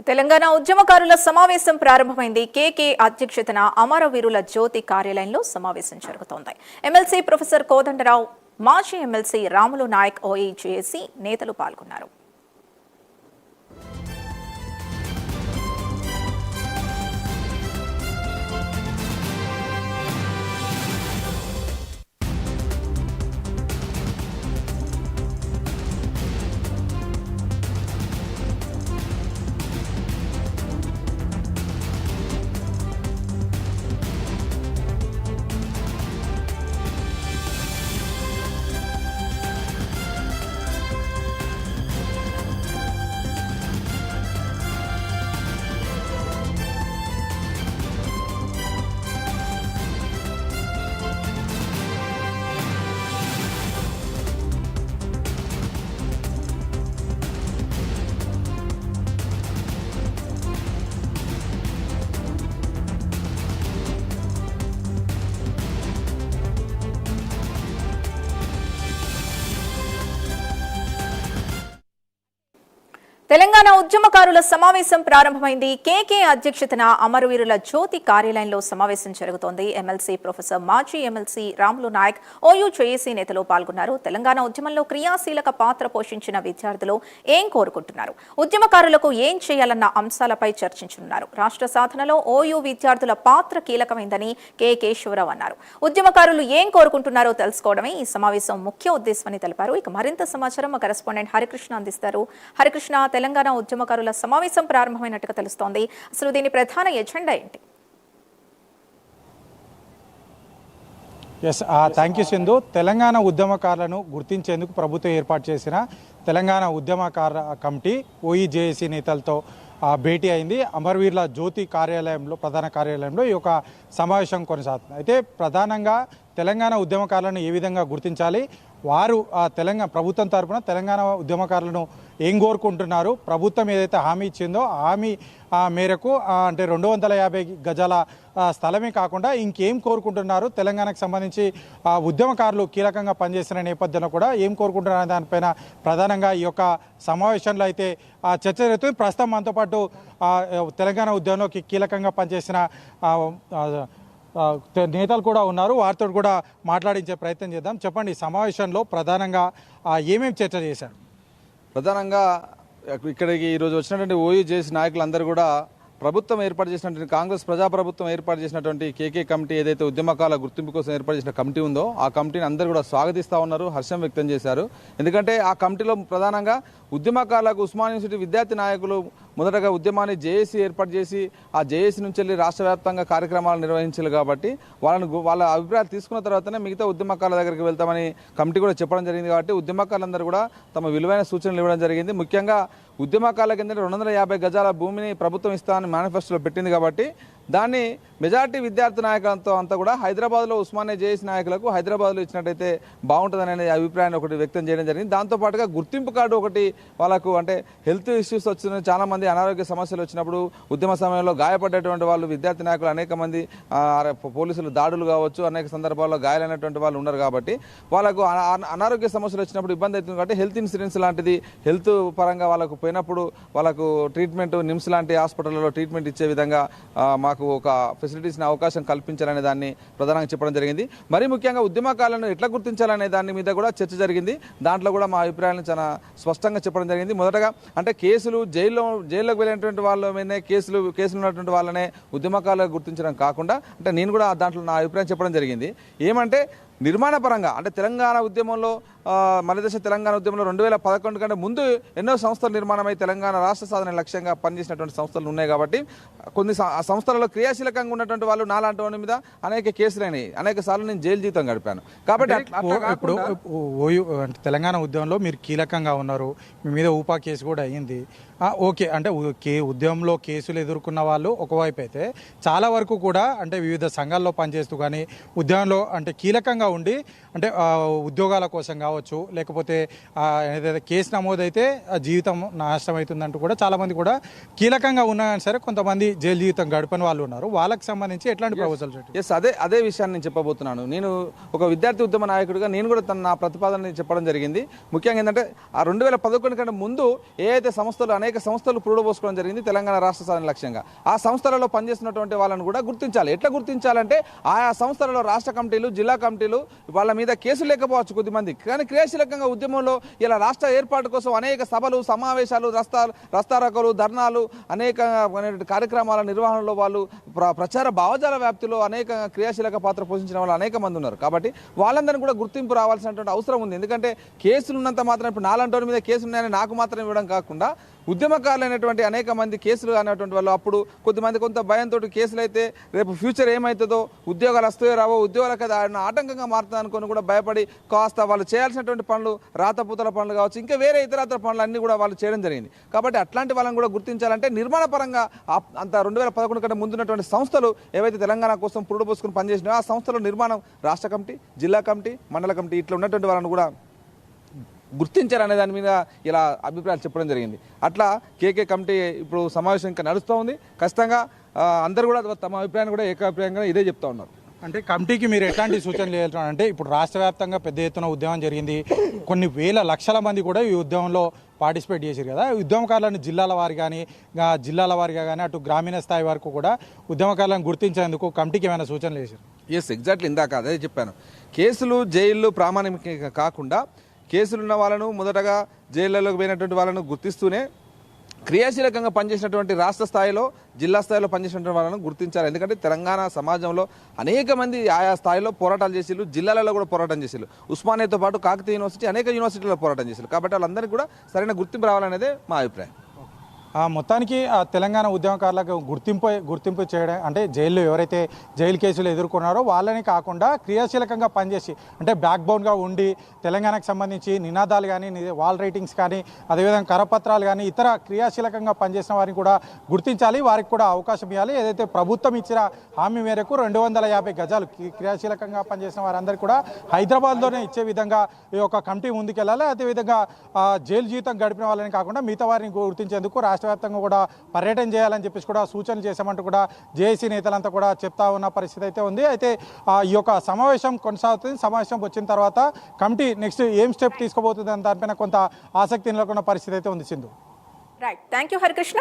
తెలంగాణ ఉద్యమకారుల సమావేశం ప్రారంభమైంది. కేకే అధ్యక్షతన అమరవీరుల జ్యోతి కార్యాలయంలో సమావేశం జరుగుతోంది. ఎమ్మెల్సీ ప్రొఫెసర్ కోదండరావు, మాజీ ఎమ్మెల్సీ రాములు నాయక్, ఓఈజేఏసీ నేతలు పాల్గొన్నారు. తెలంగాణ ఉద్యమకారుల సమావేశం ప్రారంభమైంది. కేకే అధ్యక్షతన అమరవీరుల జ్యోతి కార్యాలయంలో సమావేశం జరుగుతోంది. ఎమ్మెల్సీ ప్రొఫెసర్, మాజీ ఎమ్మెల్సీ రాములు నాయక్, ఓయూజేఏసీ నేతలు పాల్గొన్నారు. తెలంగాణ ఉద్యమంలో క్రియాశీలక పాత్ర పోషించిన విద్యార్థులు ఏం కోరుకుంటున్నారు, ఉద్యమకారులకు ఏం చేయాలన్న అంశాలపై చర్చించనున్నారు. రాష్ట్ర సాధనలో ఓయూ విద్యార్థుల పాత్ర కీలకమైందని కె కేశవరావు అన్నారు. ఉద్యమకారులు ఏం కోరుకుంటున్నారో తెలుసుకోవడమే ఈ సమావేశం ముఖ్య ఉద్దేశమని తెలిపారు. ఇక మరింత సమాచారం మా కరెస్పాండెంట్ హరికృష్ణ అందిస్తారు. హరికృష్ణ, తెలంగాణ ఉద్యమకారుల సమావేశం ప్రారంభమైనట్టుగా తెలుస్తోంది. అసలు దీని ప్రధాన ఎజెండా ఏంటి? Thank you Sindhu. తెలంగాణ ఉద్యమకారులను గుర్తించేందుకు ప్రభుత్వం ఏర్పాటు చేసిన తెలంగాణ ఉద్యమకార కమిటీ ఓఈజేఏసీ నేతలతో భేటీ అయింది. అమరవీరుల జ్యోతి కార్యాలయంలో, ప్రధాన కార్యాలయంలో ఈ యొక్క సమావేశం కొనసాగుతుంది. అయితే ప్రధానంగా తెలంగాణ ఉద్యమకారులను ఏ విధంగా గుర్తించాలి, వారు తెలంగాణ ప్రభుత్వం తరఫున తెలంగాణ ఉద్యమకారులను ఏం కోరుకుంటున్నారు, ప్రభుత్వం ఏదైతే హామీ ఇచ్చిందో హామీ మేరకు అంటే 250 గజాల స్థలమే కాకుండా ఇంకేం కోరుకుంటున్నారు, తెలంగాణకు సంబంధించి ఉద్యమకారులు కీలకంగా పనిచేసిన నేపథ్యంలో కూడా ఏం కోరుకుంటున్నారు దానిపైన ప్రధానంగా ఈ యొక్క సమావేశంలో అయితే చర్చ జరుగుతుంది. ప్రస్తుతం మనతో పాటు తెలంగాణ ఉద్యమంలోకి కీలకంగా పనిచేసిన నేతలు కూడా ఉన్నారు. వారితో కూడా మాట్లాడించే ప్రయత్నం చేద్దాం. చెప్పండి, సమావేశంలో ప్రధానంగా ఏమేమి చర్చ చేశారు? ప్రధానంగా ఇక్కడికి ఈరోజు వచ్చినటువంటి ఓయూజేఏసీ నాయకులందరూ కూడా ప్రభుత్వం ఏర్పాటు చేసినటువంటి కాంగ్రెస్ ప్రజాప్రభుత్వం ఏర్పాటు చేసినటువంటి కేకే కమిటీ, ఏదైతే ఉద్యమకాల గుర్తింపు కోసం ఏర్పాటు చేసిన కమిటీ ఉందో ఆ కమిటీని అందరూ కూడా స్వాగతిస్తూ ఉన్నారు, హర్షం వ్యక్తం చేశారు. ఎందుకంటే ఆ కమిటీలో ప్రధానంగా ఉద్యమకాలకు ఉస్మానియా యూనివర్సిటీ విద్యార్థి నాయకులు మొదటగా ఉద్యమాన్ని జేఏసీ ఏర్పాటు చేసి ఆ జేఏసీ నుంచి వెళ్ళి రాష్ట్ర వ్యాప్తంగా కార్యక్రమాలు నిర్వహించాలి. కాబట్టి వాళ్ళ అభిప్రాయాలు తీసుకున్న తర్వాతనే మిగతా ఉద్యమకాల దగ్గరికి వెళ్తామని కమిటీ కూడా చెప్పడం జరిగింది. కాబట్టి ఉద్యమకాలందరూ కూడా తమ విలువైన సూచనలు ఇవ్వడం జరిగింది. ముఖ్యంగా ఉద్యమకాల కింద 250 గజాల భూమిని ప్రభుత్వం ఇస్తామని మేనిఫెస్టోలో పెట్టింది. కాబట్టి దాన్ని మెజార్టీ విద్యార్థి నాయకులతో అంతా కూడా హైదరాబాద్లో ఉస్మానియా జేఏసీ నాయకులకు హైదరాబాద్లో ఇచ్చినట్టయితే బాగుంటుందనే అభిప్రాయాన్ని ఒకటి వ్యక్తం చేయడం జరిగింది. దాంతోపాటుగా గుర్తింపు కార్డు ఒకటి వాళ్ళకు, అంటే హెల్త్ ఇష్యూస్ వచ్చిన చాలామంది అనారోగ్య సమస్యలు వచ్చినప్పుడు ఉద్యమ సమయంలో గాయపడ్డటువంటి వాళ్ళు విద్యార్థి నాయకులు అనేక మంది పోలీసులు దాడులు కావచ్చు, అనేక సందర్భాల్లో గాయాలైనటువంటి వాళ్ళు ఉన్నారు. కాబట్టి వాళ్ళకు అనారోగ్య సమస్యలు వచ్చినప్పుడు ఇబ్బంది అవుతుంది. కాబట్టి హెల్త్ ఇన్సూరెన్స్ లాంటిది హెల్త్ పరంగా వాళ్ళకు పోయినప్పుడు వాళ్ళకు ట్రీట్మెంట్, నిమ్స్ లాంటి హాస్పిటల్లో ట్రీట్మెంట్ ఇచ్చే విధంగా మాకు ఒక ఫెసిలిటీస్ని అవకాశం కల్పించాలనే దాన్ని ప్రధానంగా చెప్పడం జరిగింది. మరీ ముఖ్యంగా ఉద్యమకాలను ఎట్లా గుర్తించాలనే దాని మీద కూడా చర్చ జరిగింది. దాంట్లో కూడా మా అభిప్రాయాలను చాలా స్పష్టంగా చెప్పడం జరిగింది. మొదటగా అంటే కేసులు జైల్లోకి వెళ్ళినటువంటి వాళ్ళ మీదనే కేసులు ఉన్నటువంటి వాళ్ళనే ఉద్యమకాలను గుర్తించడం కాకుండా, అంటే నేను కూడా దాంట్లో నా అభిప్రాయం చెప్పడం జరిగింది. ఏమంటే నిర్మాణపరంగా, అంటే తెలంగాణ ఉద్యమంలో మలిదశ తెలంగాణ ఉద్యమంలో 2011 కంటే ముందు ఎన్నో సంస్థలు నిర్మాణమై తెలంగాణ రాష్ట్ర సాధన లక్ష్యంగా పనిచేసినటువంటి సంస్థలు ఉన్నాయి. కాబట్టి కొన్ని సంస్థలలో క్రియాశీలకంగా ఉన్నటువంటి వాళ్ళు నాలాంటి వాడి మీద అనేక కేసులైనవి, అనేక సార్లు నేను జైలు జీవితం గడిపాను. కాబట్టి ఇప్పుడు తెలంగాణ ఉద్యమంలో మీరు కీలకంగా ఉన్నారు, మీ మీద ఊపా కేసు కూడా అయ్యింది. ఓకే, అంటే ఉద్యమంలో కేసులు ఎదుర్కొన్న వాళ్ళు ఒకవైపు అయితే, చాలా వరకు కూడా అంటే వివిధ సంఘాల్లో పనిచేస్తూ కానీ ఉద్యమంలో అంటే కీలకంగా ఉండి, అంటే ఉద్యోగాల కోసం కావచ్చు, లేకపోతే ఏదైతే కేసు నమోదైతే జీవితం నాశనం అవుతుందంటూ కూడా చాలామంది కూడా కీలకంగా ఉన్నా సరే కొంతమంది జైలు జీవితం గడపని వాళ్ళు ఉన్నారు. వాళ్ళకి సంబంధించి ఎట్లాంటి ప్రపోజల్స్? అదే విషయాన్ని నేను చెప్పబోతున్నాను. నేను ఒక విద్యార్థి ఉద్యమ నాయకుడిగా నేను కూడా నా ప్రతిపాదన చెప్పడం జరిగింది. ముఖ్యంగా ఏంటంటే ఆ 2011 కంటే ముందు ఏ అయితే సంస్థలు అనేక సంస్థలు పురుడుపోసుకోవడం జరిగింది తెలంగాణ రాష్ట్ర సాధన లక్ష్యంగా. ఆ సంస్థలలో పనిచేస్తున్నటువంటి వాళ్ళని కూడా గుర్తించాలి. ఎట్లా గుర్తించాలంటే ఆయా సంస్థలలో రాష్ట్ర కమిటీలు, జిల్లా కమిటీలు వాళ్ళ మీద కేసులు లేకపోవచ్చు కొద్దిమంది, కానీ క్రియాశీలకంగా ఉద్యమంలో ఇలా రాష్ట్ర ఏర్పాటు కోసం అనేక సభలు, సమావేశాలు, రస్తారోకోలు, ధర్నాలు, అనేక కార్యక్రమాల నిర్వహణలో వాళ్ళు ప్రచార భావజాల వ్యాప్తిలో అనేక క్రియాశీలక పాత్ర పోషించిన వాళ్ళు అనేక మంది ఉన్నారు. కాబట్టి వాళ్ళందరినీ కూడా గుర్తింపు రావాల్సినటువంటి అవసరం ఉంది. ఎందుకంటే కేసులు ఉన్నంత మాత్రం ఇప్పుడు నాలంటి మీద కేసులు ఉన్నాయని నాకు మాత్రం ఇవ్వడం కాకుండా ఉద్యమకారులైనటువంటి అనేక మంది కేసులు అనేటువంటి వాళ్ళు అప్పుడు కొద్దిమంది కొంత భయంతో కేసులు అయితే రేపు ఫ్యూచర్ ఏమవుతుందో, ఉద్యోగాలు వస్తాయో రావో, ఉద్యోగాలకు ఆటంకంగా మారుతుంది అనుకుని కూడా భయపడి కాస్త వాళ్ళు చేయాల్సినటువంటి పనులు, రాతపూతల పనులు కావచ్చు, ఇంకా వేరే ఇతరత్ర పనులు అన్నీ కూడా వాళ్ళు చేయడం జరిగింది. కాబట్టి అట్లాంటి వాళ్ళని కూడా గుర్తించాలంటే నిర్మాణ పరంగా అంత 2011 కంటే ముందున్నటువంటి సంస్థలు ఏవైతే తెలంగాణ కోసం పురుడు పోసుకుని పనిచేసినాయో ఆ సంస్థలో నిర్మాణం రాష్ట్ర కమిటీ, జిల్లా కమిటీ, మండల కమిటీ ఇట్లా ఉన్నటువంటి వాళ్ళని కూడా గుర్తించారనే దాని మీద ఇలా అభిప్రాయాలు చెప్పడం జరిగింది. అట్లా కేకే కమిటీ ఇప్పుడు సమావేశం ఇంకా నడుస్తూ ఉంది. ఖచ్చితంగా అందరూ కూడా తమ అభిప్రాయాన్ని కూడా ఏకాభిప్రాయంగా ఇదే చెప్తా ఉన్నారు. అంటే కమిటీకి మీరు ఎట్లాంటి సూచనలు చేయాలంటే ఇప్పుడు రాష్ట్ర వ్యాప్తంగా పెద్ద ఎత్తున ఉద్యమం జరిగింది, కొన్ని వేల లక్షల మంది కూడా ఈ ఉద్యమంలో పార్టిసిపేట్ చేశారు కదా. ఉద్యమకారులను జిల్లాల వారిగా కానీ అటు గ్రామీణ స్థాయి వరకు కూడా ఉద్యమకారులను గుర్తించేందుకు కమిటీకి ఏమైనా సూచనలు చేశారు? ఎస్, ఎగ్జాక్ట్లీ ఇందాక అదే చెప్పాను. కేసులు, జైళ్ళు ప్రామాణికంగా కాకుండా కేసులున్న వాళ్ళను మొదటగా జైళ్లలోకి పోయినటువంటి వాళ్ళను గుర్తిస్తూనే క్రియాశీలకంగా పనిచేసినటువంటి రాష్ట్ర స్థాయిలో, జిల్లా స్థాయిలో పనిచేసినటువంటి వాళ్ళను గుర్తించాలి. ఎందుకంటే తెలంగాణ సమాజంలో అనేక మంది ఆయా స్థాయిలో పోరాటాలు చేసిళ్ళు, జిల్లాలలో కూడా పోరాటం చేసిళ్ళు. ఉస్మానియాతో పాటు కాకతీయ యూనివర్సిటీ అనేక యూనివర్సిటీలలో పోరాటం చేసిళ్ళు. కాబట్టి వాళ్ళందరికీ కూడా సరైన గుర్తింపు రావాలనేదే మా అభిప్రాయం. మొత్తానికి తెలంగాణ ఉద్యమకారులకు గుర్తింపు చేయడం అంటే జైల్లో ఎవరైతే జైలు కేసులు ఎదుర్కొన్నారో వాళ్ళని కాకుండా క్రియాశీలకంగా పనిచేసి అంటే బ్యాక్ బోన్గా ఉండి తెలంగాణకు సంబంధించి నినాదాలు కానీ, వాల్ రైటింగ్స్ కానీ, అదేవిధంగా కరపత్రాలు కానీ ఇతర క్రియాశీలకంగా పనిచేసిన వారిని కూడా గుర్తించాలి, వారికి కూడా అవకాశం ఇవ్వాలి. ఏదైతే ప్రభుత్వం ఇచ్చిన హామీ మేరకు 250 గజాలు క్రియాశీలకంగా పనిచేసిన వారందరికీ కూడా హైదరాబాద్లోనే ఇచ్చే విధంగా ఈ యొక్క కమిటీ ముందుకెళ్ళాలి. అదేవిధంగా జైలు జీవితం గడిపిన వాళ్ళని కాకుండా మిగతా వారిని గుర్తించేందుకు రాష్ట్ర వ్యాప్తంగా కూడా పర్యటన చేయాలని చెప్పేసి కూడా సూచనలు చేశామంటూ కూడా జేఏసీ నేతలంతా కూడా చెప్తా ఉన్న పరిస్థితి అయితే ఉంది. అయితే ఈ యొక్క సమావేశం కొనసాగుతుంది. సమావేశం వచ్చిన తర్వాత కమిటీ నెక్స్ట్ ఏం స్టెప్ తీసుకోబోతుంది అని దానిపైన కొంత ఆసక్తి నెలకొన్న పరిస్థితి అయితే ఉంది. Sindhu. Right, thank you Harikrishna.